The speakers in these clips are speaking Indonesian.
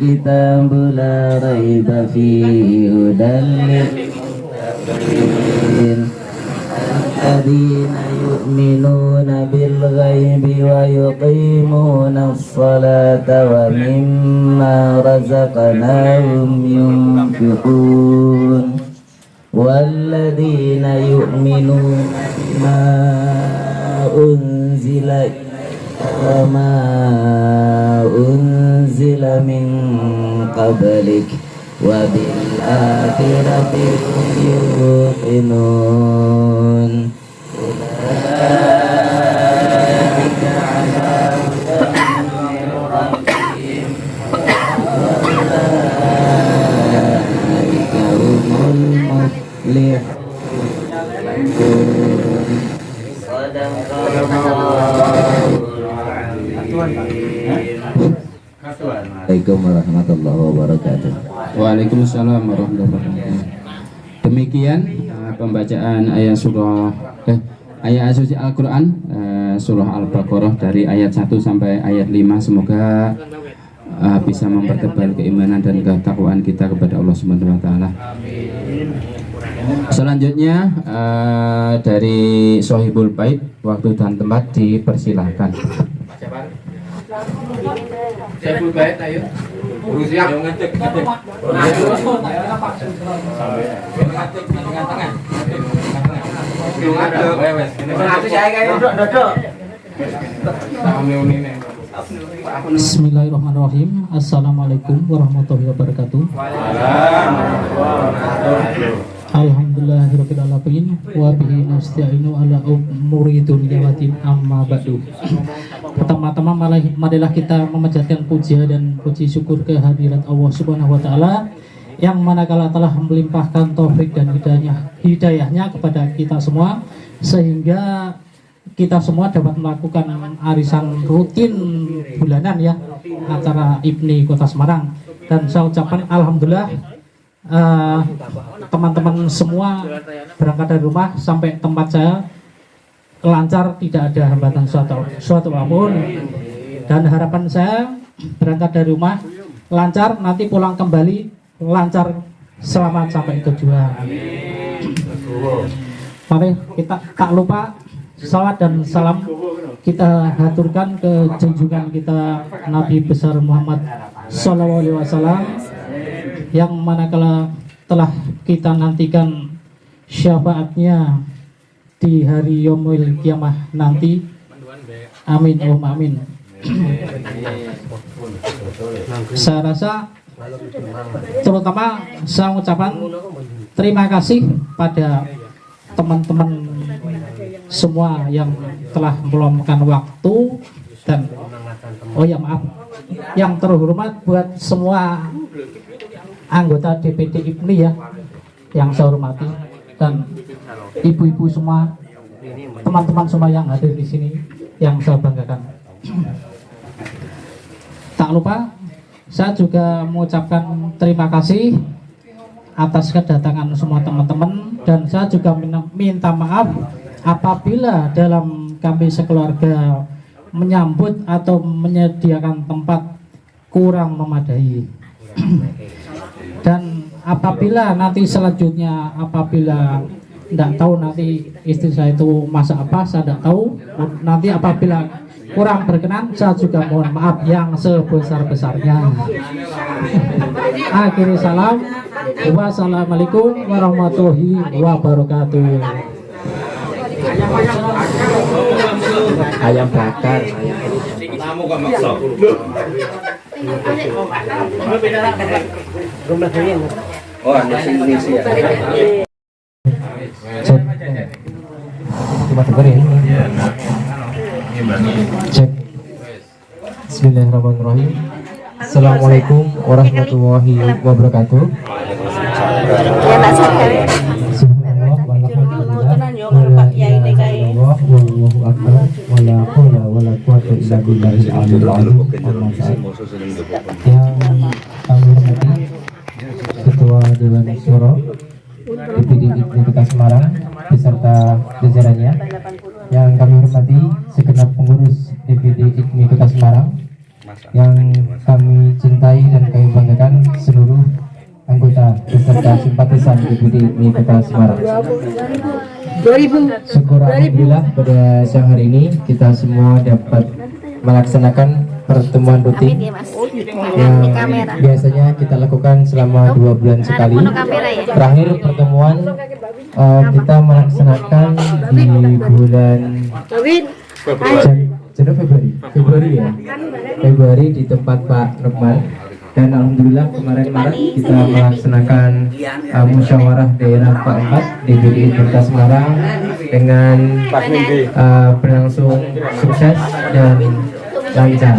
الكتاب لا ريب فيه هدى للمتقين الذين يؤمنون بالغيب ويقيمون الصلاة ومما رزقناهم ينفقون والذين يؤمنون بما أنزل وما أنزل من قبلك وبالآخرة هم يوقنون أولئك على هدى من ربهم وأولئك هم المفلحون صدق Assalamualaikum warahmatullahi wabarakatuh. Waalaikumsalam warahmatullahi wabarakatuh. Demikian pembacaan ayat suci Al-Quran surah Al-Baqarah dari ayat 1 sampai ayat 5. Semoga bisa mempertebal keimanan dan ketakwaan kita kepada Allah Subhanahu wa taala. Selanjutnya dari Sohibul Bait, waktu dan tempat dipersilahkan. Sohibul Bait, ayo. Siap. Ngadeg. Bismillahirrahmanirrahim. Assalamualaikum warahmatullahi wabarakatuh. Alhamdulillahirabbil alamin wa bihi nasta'inu ala umuri dunya wa din amma ba'du. Pertama-tama marilah kita memanjatkan puja dan puji syukur kehadirat Allah Subhanahu wa taala yang manakala telah melimpahkan taufik dan hidayahnya kepada kita semua sehingga kita semua dapat melakukan arisan rutin bulanan ya acara IPNI Kota Semarang, dan saya ucapkan alhamdulillah teman-teman semua berangkat dari rumah sampai tempat saya lancar, tidak ada hambatan suatu apapun, dan harapan saya berangkat dari rumah lancar, nanti pulang kembali lancar, selamat sampai tujuan. Mari kita tak lupa salawat dan salam kita haturkan ke junjungan kita Nabi besar Muhammad SAW yang manakala telah kita nantikan syafaatnya di hari Yaumul Qiyamah nanti. Amin, amin. Saya rasa terutama saya mengucapkan terima kasih pada teman-teman semua yang telah meluangkan waktu, dan yang terhormat buat semua anggota DPD IPNI ya yang saya hormati, dan ibu-ibu semua, teman-teman semua yang hadir di sini yang saya banggakan. Tak lupa saya juga mengucapkan terima kasih atas kedatangan semua teman-teman, dan saya juga minta maaf apabila dalam kami sekeluarga menyambut atau menyediakan tempat kurang memadai. Dan apabila nanti selanjutnya, apabila tidak tahu nanti istri saya itu masak apa, saya tidak tahu. Nanti apabila kurang berkenan, saya juga mohon maaf yang sebesar-besarnya. Akhiri salam. Wassalamualaikum warahmatullahi wabarakatuh. Ayam bakar. Tamu kok maksa. Oh, Indonesia. Coba dengerin. Cek. Bismillahirrahmanirrahim. Assalamualaikum warahmatullahi wabarakatuh. Ketua Dewan Syuro DPD IPNI Kota Semarang beserta jajarannya, yang kami hormati segenap pengurus DPD IPNI Kota Semarang yang kami cintai dan kami beserta simpatisan DPD IPMI Kota Semarang. Syukur alhamdulillah pada siang hari ini kita semua dapat melaksanakan pertemuan rutin yang biasanya kita lakukan selama 2 bulan sekali. Terakhir pertemuan kita melaksanakan di bulan Februari di tempat Pak Nukman. Dan alhamdulillah kemarin kita melaksanakan musyawarah daerah keempat DPD Kota Semarang dengan berlangsung sukses dan lancar.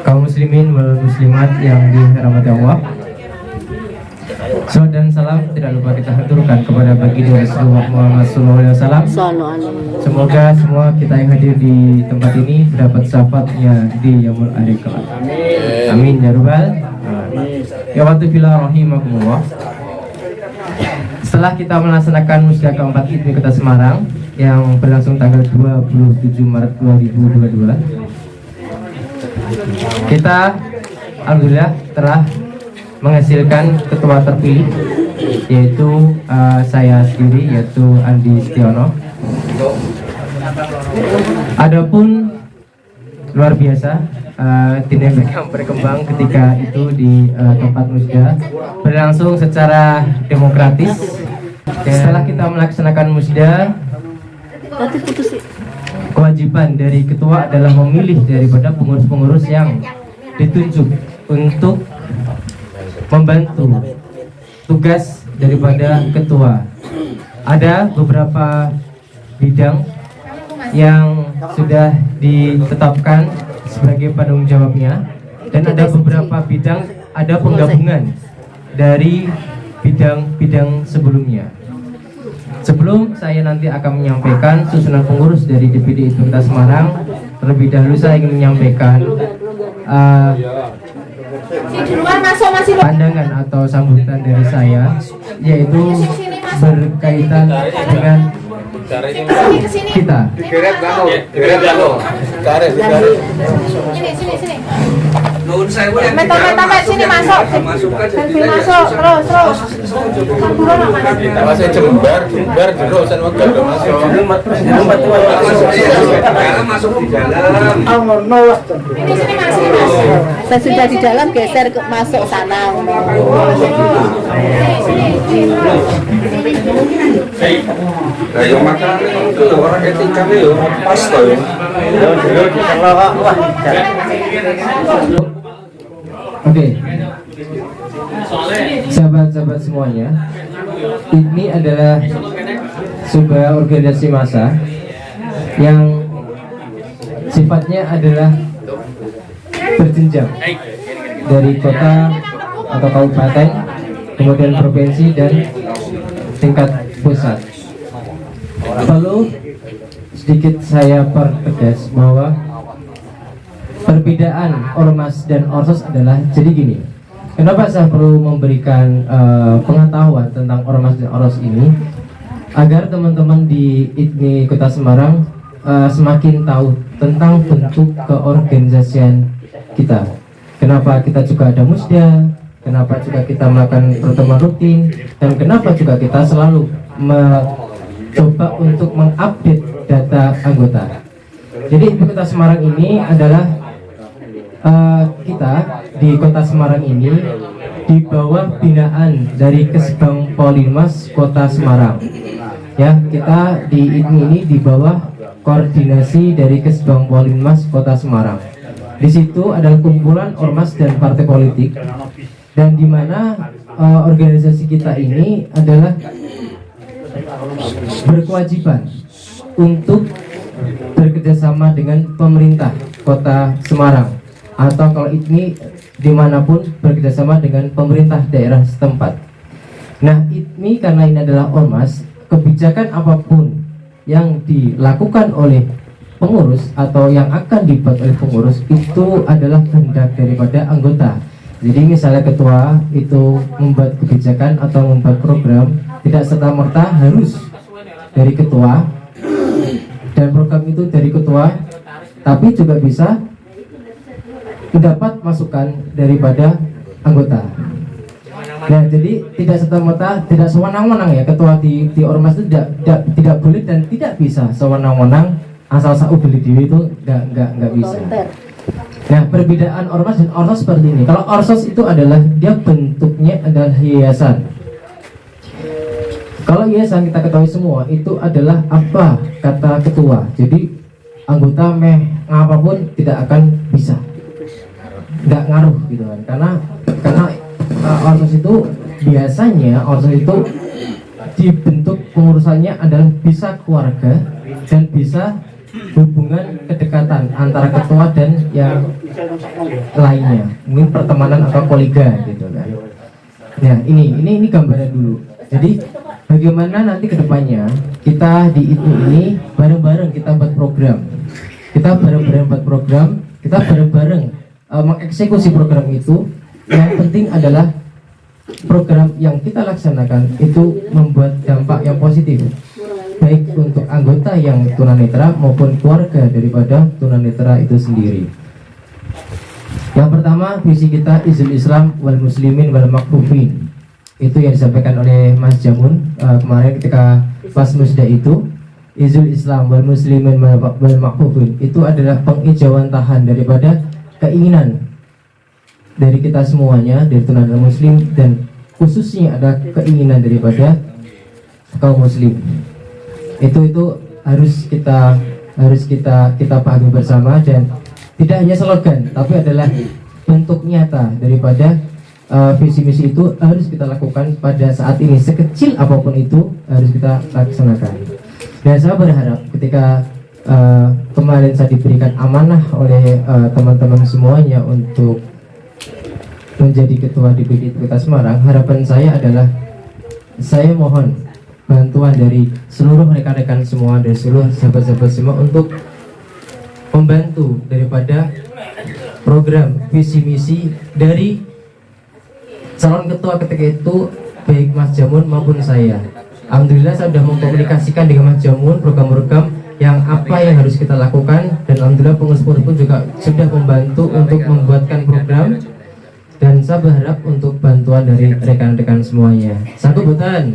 Kaum muslimin wal muslimat yang dirahmati Allah, salawat dan salam tidak lupa kita haturkan kepada baginda Rasulullah Muhammad SAW. Semoga semua kita yang hadir di tempat ini mendapat syafaatnya di yaumul akhir kelak. Amin ya rabbal alamin. Ya wa'ala rahimakumullah. Setelah kita melaksanakan musyawarah keempat IPMI Kota Semarang yang berlangsung tanggal 27 Maret 2022, kita alhamdulillah telah menghasilkan ketua terpilih, yaitu saya sendiri, yaitu Andi Setiono. Adapun luar biasa dinamika yang berkembang ketika itu di tempat musda berlangsung secara demokratis. Setelah kita melaksanakan musda, kewajiban dari ketua adalah memilih daripada pengurus-pengurus yang ditunjuk untuk membantu tugas daripada ketua. Ada beberapa bidang yang sudah ditetapkan sebagai penanggung jawabnya, dan ada beberapa bidang, ada penggabungan dari bidang-bidang sebelumnya. Sebelum saya nanti akan menyampaikan susunan pengurus dari DPD IPMI Kota Semarang, terlebih dahulu saya ingin menyampaikan pandangan atau sambutan dari saya, yaitu berkaitan dengan kita. Sini masuk terus. Saya jembar terusan waktu masuk. Masuk di dalam. Saya sudah di dalam, geser ke masuk sana. Ayo makan itu orang etika nih pas tuh. Oke, sahabat-sahabat semuanya, ini adalah sebuah organisasi massa yang sifatnya adalah berjenjang dari kota atau kabupaten, kemudian provinsi dan tingkat pusat. Lalu sedikit saya pertegas bahwa perbedaan ormas dan orsos adalah jadi gini. Kenapa saya perlu memberikan pengetahuan tentang ormas dan orsos ini, agar teman-teman di IPMI Kota Semarang semakin tahu tentang bentuk keorganisasian kita. Kenapa kita juga ada musda, kenapa juga kita melakukan pertemuan rutin, dan kenapa juga kita selalu mencoba untuk mengupdate data anggota. Jadi IPMI Kota Semarang ini adalah kita di Kota Semarang ini di bawah binaan dari Kesbang Polinmas Kota Semarang. Ya, kita di IPMI ini di bawah koordinasi dari Kesbang Polinmas Kota Semarang. Di situ adalah kumpulan ormas dan partai politik, dan di mana organisasi kita ini adalah berkewajiban untuk bekerjasama dengan pemerintah Kota Semarang, atau kalau IPMI dimanapun bekerjasama dengan pemerintah daerah setempat. Nah, IPMI karena ini adalah ormas, kebijakan apapun yang dilakukan oleh pengurus atau yang akan dibuat oleh pengurus itu adalah kehendak daripada anggota. Jadi misalnya ketua itu membuat kebijakan atau membuat program, tidak serta-merta harus dari ketua dan program itu dari ketua, tapi juga bisa mendapat masukan daripada anggota. Nah, jadi tidak serta-merta, tidak sewenang-wenang ya, ketua di ormas itu tidak boleh dan tidak bisa sewenang-wenang asal beli diri itu nggak bisa. Nah, perbedaan ormas dan orsos seperti ini. Kalau orsos itu adalah dia bentuknya adalah yayasan. Kalau yayasan kita ketahui semua itu adalah apa kata ketua. Jadi anggota apapun tidak akan bisa, nggak ngaruh gitu kan. Karena orsos itu biasanya itu dibentuk pengurusannya adalah bisa keluarga dan bisa hubungan kedekatan antara ketua dan yang lainnya, mungkin pertemanan atau kolega gitu kan. Nah, ini gambaran dulu. Jadi bagaimana nanti kedepannya kita di ITMI ini bareng-bareng kita buat program, kita bareng-bareng mengeksekusi program itu. Yang penting adalah program yang kita laksanakan itu membuat dampak yang positif, baik untuk anggota yang tunanetra maupun keluarga daripada tunanetra itu sendiri. Yang pertama, visi kita Izul Islam wal Muslimin wal Makfufin. Itu yang disampaikan oleh Mas Jamun kemarin ketika pas musda itu. Izul Islam wal Muslimin wal Makfufin itu adalah pengijauan tahan daripada keinginan dari kita semuanya, dari tunanetra muslim, dan khususnya ada keinginan daripada kaum muslim. Itu harus kita pahami bersama, dan tidak hanya slogan tapi adalah bentuk nyata daripada visi misi itu harus kita lakukan pada saat ini. Sekecil apapun itu harus kita laksanakan. Dan saya berharap ketika kemarin saya diberikan amanah oleh teman-teman semuanya untuk menjadi ketua DPD Kota Semarang, harapan saya adalah saya mohon bantuan dari seluruh rekan-rekan semua, dari seluruh sahabat-sahabat semua untuk membantu daripada program visi misi dari calon ketua ketika itu, baik Mas Jamun maupun saya. Alhamdulillah saya sudah mengkomunikasikan dengan Mas Jamun program-program yang apa yang harus kita lakukan, dan alhamdulillah pengurus-pengurus pun juga sudah membantu untuk membuatkan program. Dan saya berharap untuk bantuan dari rekan-rekan semuanya. Sanggup bukan?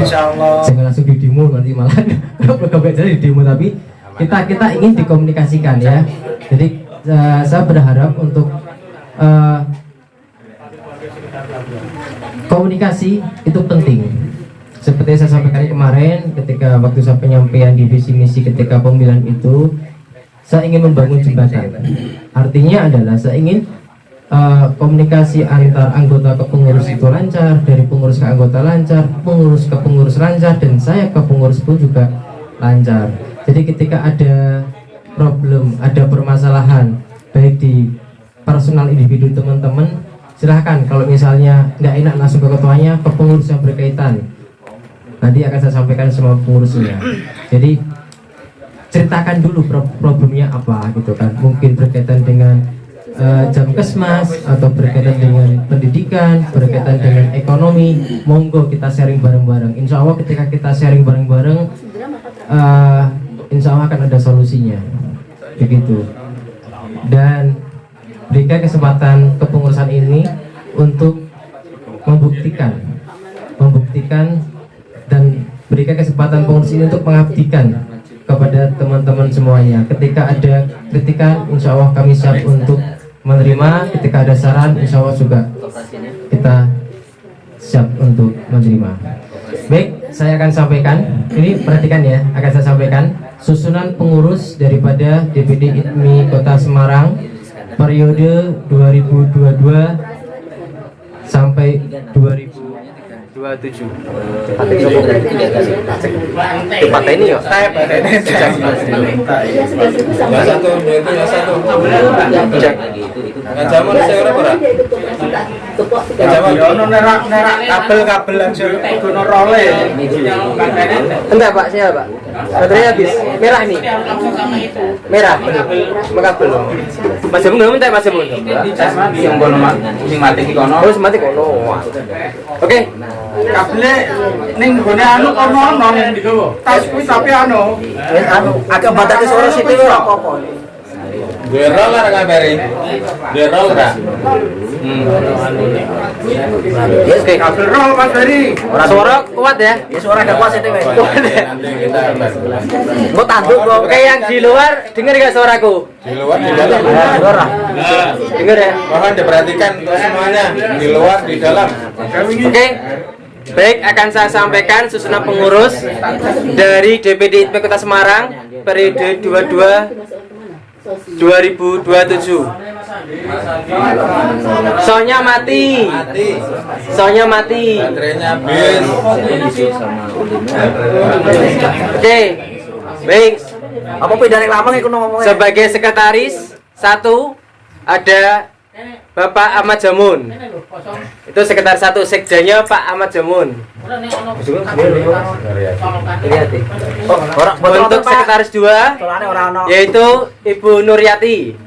Insyaallah. Jangan langsung di demo nanti malah program jadi di demo, tapi kita ingin dikomunikasikan ya. Jadi saya berharap untuk komunikasi itu penting. Seperti saya sampaikan kemarin ketika waktu saya penyampaian di visi misi ketika pemilihan itu, saya ingin membangun jembatan. Artinya adalah saya ingin komunikasi antar anggota ke pengurus itu lancar, dari pengurus ke anggota lancar, pengurus ke pengurus lancar, dan saya ke pengurus pun juga lancar. Jadi ketika ada problem, ada permasalahan baik di personal individu teman-teman, silahkan kalau misalnya nggak enak langsung ke ketuanya, ke pengurus yang berkaitan. Nanti akan saya sampaikan semua pengurusnya. Jadi ceritakan dulu problemnya apa gitu kan, mungkin berkaitan dengan jam kesmas atau berkaitan dengan pendidikan, berkaitan dengan ekonomi, monggo kita sharing bareng-bareng. Insya Allah ketika kita sharing bareng-bareng, insya Allah akan ada solusinya, begitu. Dan berikan kesempatan kepengurusan ini untuk membuktikan dan berikan kesempatan pengurus ini untuk mengabdikan kepada teman-teman semuanya. Ketika ada kritikan, insya Allah kami siap untuk menerima. Ketika ada saran, insya Allah juga kita siap untuk menerima. Baik, saya akan sampaikan. Ini perhatikan ya, akan saya sampaikan susunan pengurus daripada DPD ITMI Kota Semarang periode 2022 sampai 2027. Tempat ini ya. Jamun saya ora ora. Jamun ono nerak kabel langsung kudu role. Enggak Pak, saya Pak. Baterainya habis. Merah nih. Merah. Kabel. Mas Jamun enggak minta Mas Jamun. Yang kono sing mati ki kono. Oh, mati kono. Oke. Kabele ning gone anu kono ono ning digowo. Tas kuwi tapi anu agak batas suara sithik ora apa-apa. Dua roll lah ngabari. Dua roll dah. Yes, kayak kabel roll Mas Bari. Suara kuat ya? Ya suara agak kuat itu, Kuat ya? Nanti kita bahas. Mau tanduk kok. Oke, yang di luar dengar gak suaraku? Di luar di dalam. Suara. Dengar ya? Mohon diperhatikan untuk semuanya. Di luar di dalam. Oke. Baik, akan saya sampaikan susunan pengurus dari DPD ITMI Kota Semarang periode 2027. Soalnya mati. Soalnya mati. Baterainya habis. Oke. Baik. Apa bedanya lama iku ngomongnya? Sebagai sekretaris satu ada Bapak Ahmad Jamun. Itu sekretaris satu, sekjanya Pak Ahmad Jamun. Untuk sekretaris dua yaitu Ibu Nuryati.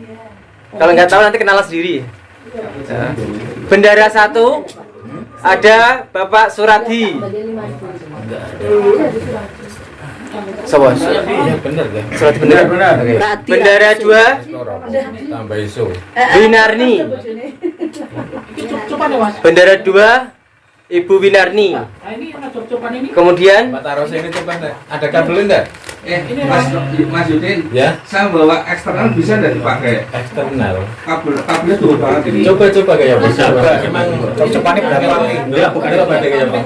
Kalau nggak tahu nanti kenal sendiri. Bendara satu ada Bapak Suradi. Sobat. Bener deh. Suradi bener. Oke. Bendara dua Tambah isu. Winarni. Bendara 2 Ibu Winarni. Kemudian Pak Taros ini coba deh. Ada kabel enggak? Mas Yudin, Ya. saya bawa eksternal bisa nggak dipakai? Eksternal. Kabelnya tuh banget ini. Coba kayak bisa. Emang cocokannya berapa? Enggak, bukan apa kayak apa.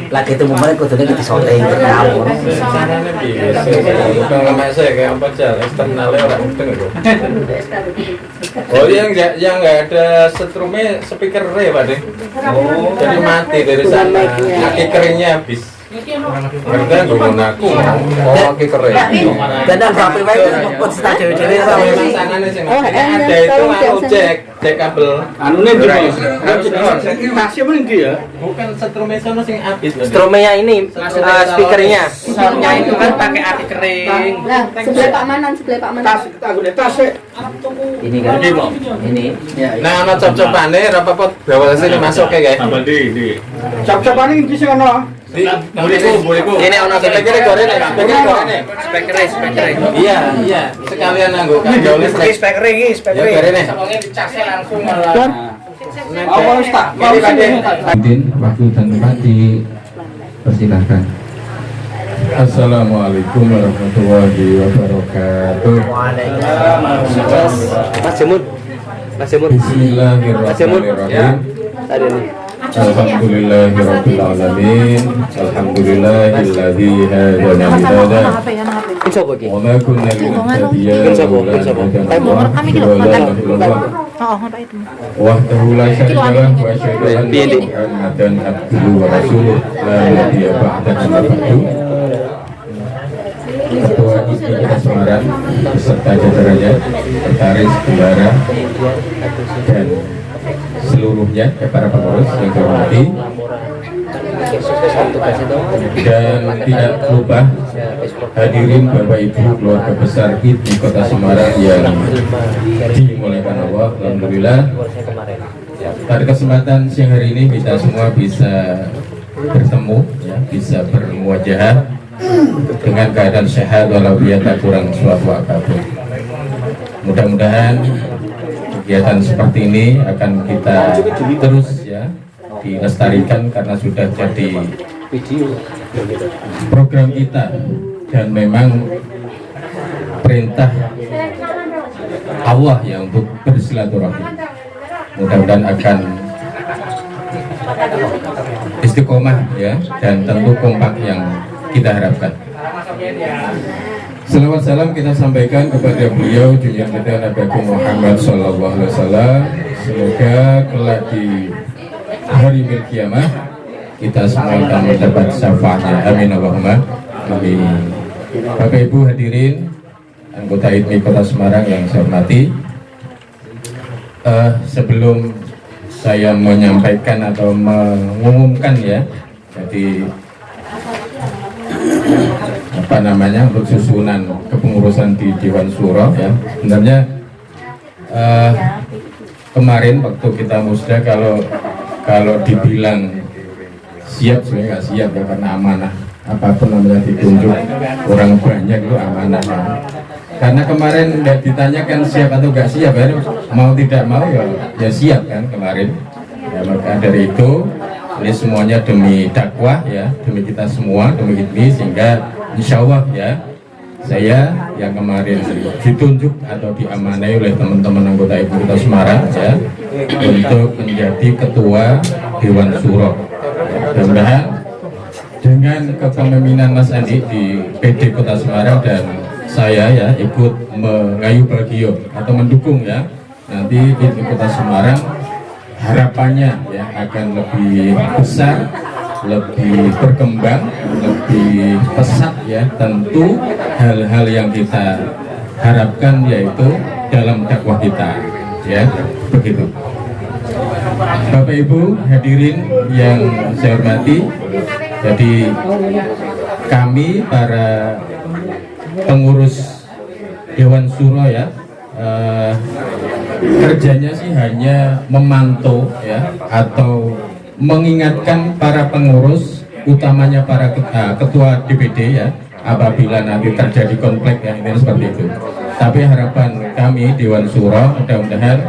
Lagi itu momennya kudunya kita syuting ngawur. Caranya bisa. Bukan lama saya kayak apa aja. Eksternalnya orang itu. Oh, yang nggak ada setrumnya speaker Pak deh. Oh, jadi mati dari sana. Aki keringnya habis. Mereka dukung aku. Oh, aki kering. Dan sampai wae pun stadion dhewe Sanane sing ada itu anu cek kabel. Anune di tasnya mana ya? Bukan setrumnya sono sing habis. stromenya ini speakernya. soundnya itu kan pakai aki kering. Lah, sebelah Pak Manan, sebelah Pak Manan. Tas kita gede tas sih. Ini kan. Ini. Nah, ono cop-copane ra apa-apa bawa sini masuk kayak guys. Cap-capan ini bisa kan? Buriku. Ini ono speaker goreng, speaker goreng. Iya. Sekalian nganggo kabel listrik. Speaker iki, speaker. Ya goreng. Apa wis tak? Mau sini. Mungkin waktu dan tempat dipersilahkan. Assalamualaikum warahmatullahi wabarakatuh. Mas Jamun. Mas Jamun. Bismillahirrahmanirrahim. Ada nih. Alhamdulillahirabbil alamin. Alhamdulillahilladzi hadana li hada. Ini coba iki. Wa ma kunna linahtadiya Ini coba. wahdahu la syarika lah wa asyhadu anna Muhammadan abduhu wa rasuluh la nabiyya ba'dahu amma ba'du. Ketua ITMI Kota Semarang beserta jajarannya, sekretaris, bendara, dan seluruhnya para pengurus yang saya hormati, dan tidak lupa hadirin Bapak Ibu keluarga besar ITMI Kota Semarang yang dimuliakan Allah. Alhamdulillah pada kesempatan siang hari ini kita semua bisa bertemu ya, bisa bermuajahah dengan keadaan sehat walaupun tak kurang suatu apapun. Mudah-mudahan kegiatan seperti ini akan kita terus ya dilestarikan karena sudah jadi program kita dan memang perintah Allah ya untuk bersilaturahmi. Mudah-mudahan akan istiqomah ya dan tentu kompak yang kita harapkan. Salawat salam kita sampaikan kepada beliau junjungan kita Nabi Muhammad Sallallahu Alaihi Wasallam. Semoga kelak di hari kiamat kita semua akan mendapat syafaatnya. Amin Allahumma amin. Bapak Ibu hadirin anggota ITMI Kota Semarang yang saya hormati, sebelum saya menyampaikan atau mengumumkan ya, jadi apa namanya untuk susunan kepengurusan di Dewan Syuro ya, sebenarnya kemarin waktu kita musda kalau dibilang siap sebenarnya nggak siap ya, karena amanah apapun namanya ditunjuk orang banyak itu amanah ya. Karena kemarin nggak ditanyakan siap atau nggak siap, ya mau tidak mau ya siap kan kemarin. Ya, maka dari itu ini semuanya demi dakwah ya, demi kita semua, demi ini, sehingga insya Allah ya saya yang kemarin ditunjuk atau diamanai oleh teman-teman anggota Ibu Kota Semarang ya untuk menjadi ketua Dewan Suro. Mudah-mudahan dengan kepemimpinan Mas Andi di PD Kota Semarang dan saya ya ikut mengayu bagio atau mendukung ya, nanti Ibu Kota Semarang harapannya ya akan lebih besar, lebih berkembang, lebih pesat ya. Tentu hal-hal yang kita harapkan yaitu dalam dakwah kita ya, begitu. Bapak Ibu hadirin yang saya hormati, jadi kami para pengurus Dewan Suro ya kerjanya sih hanya memantau ya atau mengingatkan para pengurus, utamanya para ketua DPD ya, apabila nanti terjadi konflik ya, ini seperti itu. Tapi harapan kami Dewan Suro mudah-mudahan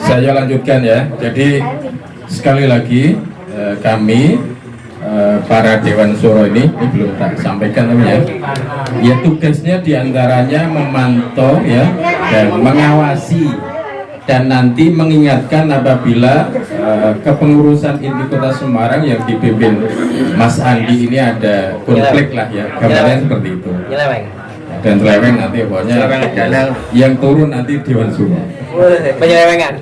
saya lanjutkan ya. Jadi sekali lagi kami para Dewan Suro ini belum tak sampaikan namanya ya, tugasnya diantaranya memantau ya dan mengawasi dan nanti mengingatkan apabila kepengurusan inti Kota Semarang yang dipimpin Mas Andi ini ada konflik lah ya, gambarnya seperti itu. Dan seleweng nanti pokoknya yang turun nanti Dewan Suro. Penyelewengan.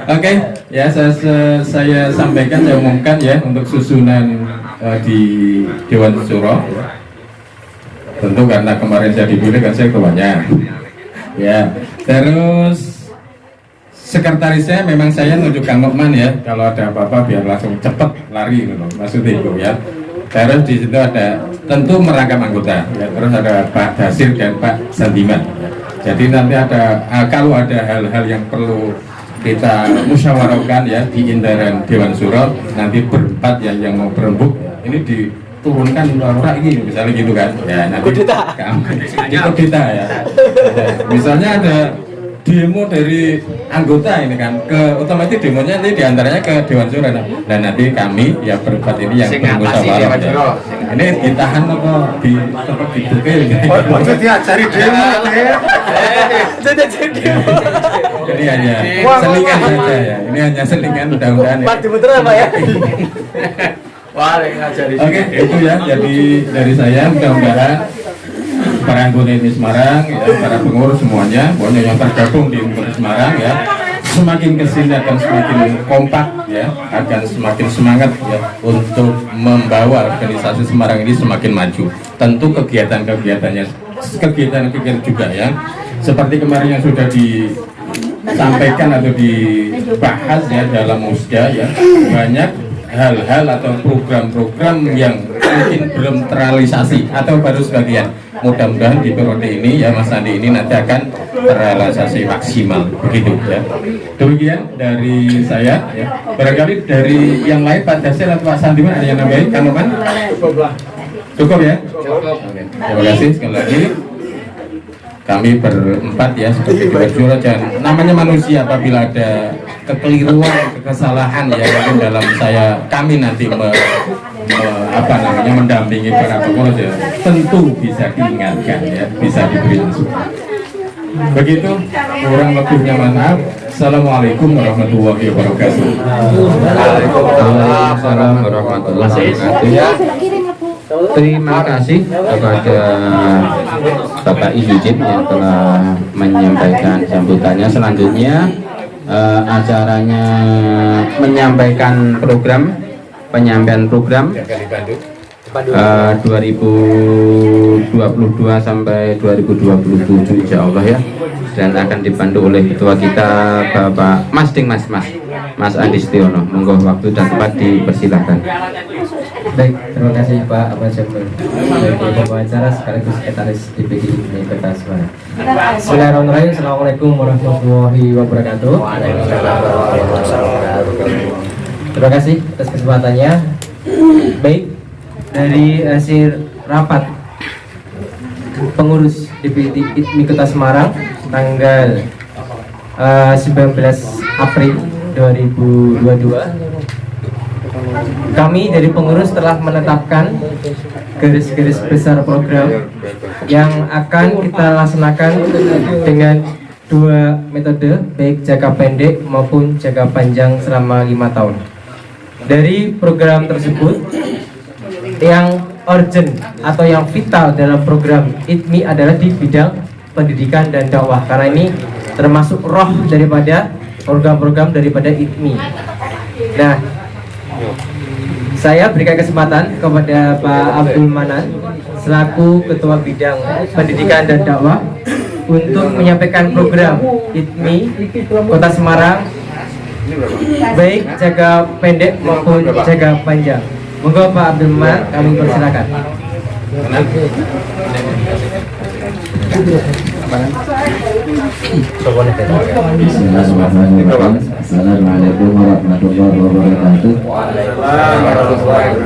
Oke, ya saya sampaikan, saya umumkan ya untuk susunan di Dewan Suro. Tentu karena kemarin saya dipilih kan saya ketuanya. Ya, terus sekretarisnya memang saya nunjuk Kang Nukman ya, kalau ada apa-apa biar langsung cepet lari gitu, maksudnya itu ya. Terus di situ ada tentu merangkap anggota ya, terus ada Pak Dasir dan Pak Sandiman ya. Jadi nanti ada kalau ada hal-hal yang perlu kita musyawarahkan ya di intern Dewan Suro, nanti berempat ya yang mau berembuk ini diturunkan orang ini misalnya gitu kan ya, nanti kita ya. Misalnya ada demo dari anggota ini kan, ke otomatis demonya nanti diantaranya ke Dewan Suro. Dan nanti kami ya berempat ini yang bermusyawarah ya. Ini ditahan apa di tempat dibukir Itu diajari demo Ini hanya selingan saja ya, ini hanya selingan, mudah-mudahan ya. Pak diputer apa ya? Oke, itu ya, jadi dari saya mudah-mudahan para anggota ini Semarang ya, para pengurus semuanya, pokoknya yang tergabung di Kota Semarang ya, semakin kesini akan semakin kompak ya, akan semakin semangat ya untuk membawa organisasi Semarang ini semakin maju. Tentu kegiatan-kegiatan juga ya, seperti kemarin yang sudah disampaikan atau dibahas ya dalam musda ya, banyak hal-hal atau program-program yang mungkin belum terrealisasi atau baru sebagian. Mudah-mudahan di periode ini ya Mas Andi ini nanti akan terrealisasi maksimal, begitu ya. Demikian dari saya ya. Barangkali dari yang lain Pak Dasir atau Pak Sandiman ada yang nambahin? Kanoman? Cukup ya? Cukup. Terima kasih sekali lagi. Kami berempat ya seperti Dewan Suro, dan namanya manusia, apabila ada kekeliruan, kesalahan ya mungkin dalam kami nanti mendampingi para pengurus ya, tentu bisa diingatkan ya, bisa diberi masukan. Begitu, kurang lebihnya maaf. Assalamualaikum warahmatullahi wabarakatuh. Waalaikumsalam warahmatullahi wabarakatuh. Terima kasih kepada Bapak Izujib yang telah menyampaikan sambutannya. Selanjutnya acaranya menyampaikan penyampaian program 2022 sampai 2027 insya Allah ya, dan akan dipandu oleh ketua kita Bapak Mas Andi Setiono. Monggo waktu dan tempat dipersilahkan. Baik, terima kasih Pak Abad Syamsul dari pembicara sekaligus sekretaris DPD Kota Semarang. Bismillahirrahmanirrahim. Assalamualaikum warahmatullahi wabarakatuh. Terima kasih atas kesempatannya. Baik, dari hasil rapat pengurus DPD ITMI Kota Semarang tanggal 19 April 2022, kami dari pengurus telah menetapkan garis-garis besar program yang akan kita laksanakan dengan dua metode, baik jangka pendek maupun jangka panjang selama 5 tahun. Dari program tersebut, yang urgent atau yang vital dalam program ITMI adalah di bidang pendidikan dan dakwah, karena ini termasuk roh daripada program-program daripada ITMI. Nah, saya berikan kesempatan kepada Pak Abdul Manan selaku Ketua Bidang Pendidikan dan Dakwah untuk menyampaikan program ITMI Kota Semarang, baik jangka pendek maupun jangka panjang. Monggo Pak Abdul Manan, kami persilakan. Assalamualaikum warahmatullahi wabarakatuh.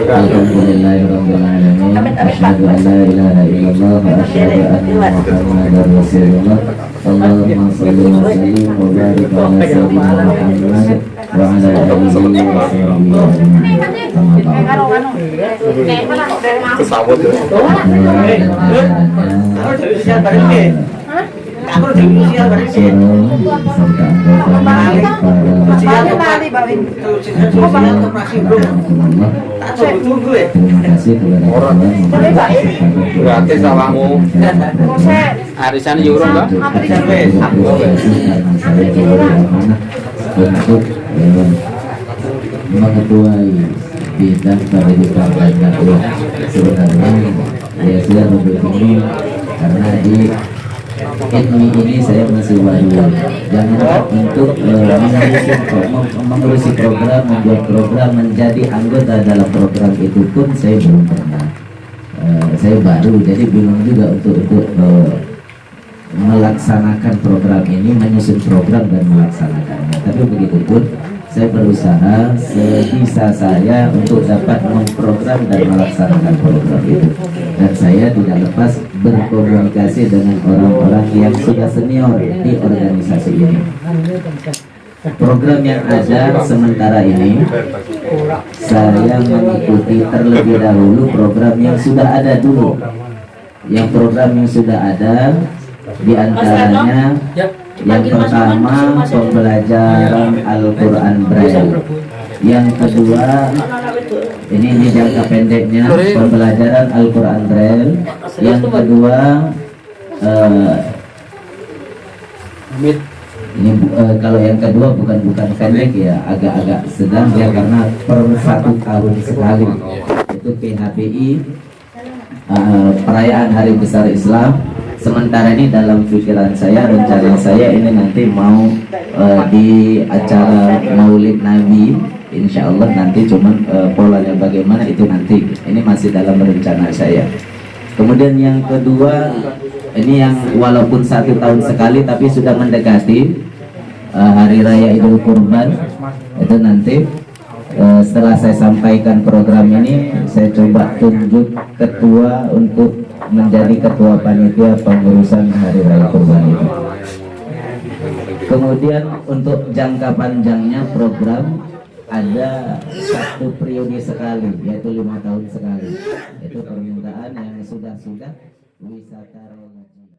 Alhamdulillahirabbil alamin. Asyhadu an la ilaha illallah wa asyhadu anna Muhammadar Rasulullah. Allahumma shalli wa sallim wa barik ala sayyidina Muhammad wa ala alihi wa sahbihi. Gratis awakmu. Arisan Euro enggak? Untuk mengetuai bidang pendidikan dan dakwah. Sebenarnya ya saya lebih bingung karena di ITMI ini saya masih baru. Jangan untuk mengurusi program, membuat program, menjadi anggota dalam program itu pun saya belum pernah. Saya baru, jadi bingung juga untuk melaksanakan program ini, menyusun program dan melaksanakannya. Tapi begitu pun saya berusaha sebisa saya untuk dapat memprogram dan melaksanakan program itu. Dan saya tidak lepas berkomunikasi dengan orang-orang yang sudah senior di organisasi ini. Program yang ada sementara ini, saya mengikuti terlebih dahulu program yang sudah ada dulu. Yang program yang sudah ada, di antaranya yang pertama pembelajaran Al-Quran Braille. Yang kedua, ini jangka pendeknya pembelajaran Al-Quran Braille. Yang kedua, ini kalau yang kedua bukan pendek ya, agak-agak sedang ya, karena per 1 tahun sekali. Itu PHBI, perayaan Hari Besar Islam. Sementara ini dalam pikiran saya, rencana saya ini nanti mau di acara Maulid Nabi, insya Allah nanti, cuman polanya bagaimana itu nanti, ini masih dalam rencana saya. Kemudian yang kedua, ini yang walaupun 1 tahun sekali tapi sudah mendekati Hari Raya Idul Kurban, itu nanti setelah saya sampaikan program ini, saya coba tunjuk ketua untuk menjadi ketua panitia pengurusan Hari Raya Kurban itu. Kemudian untuk jangka panjangnya program ada 1 periode sekali, yaitu 5 tahun sekali. Itu permintaan yang sudah wisata relaji.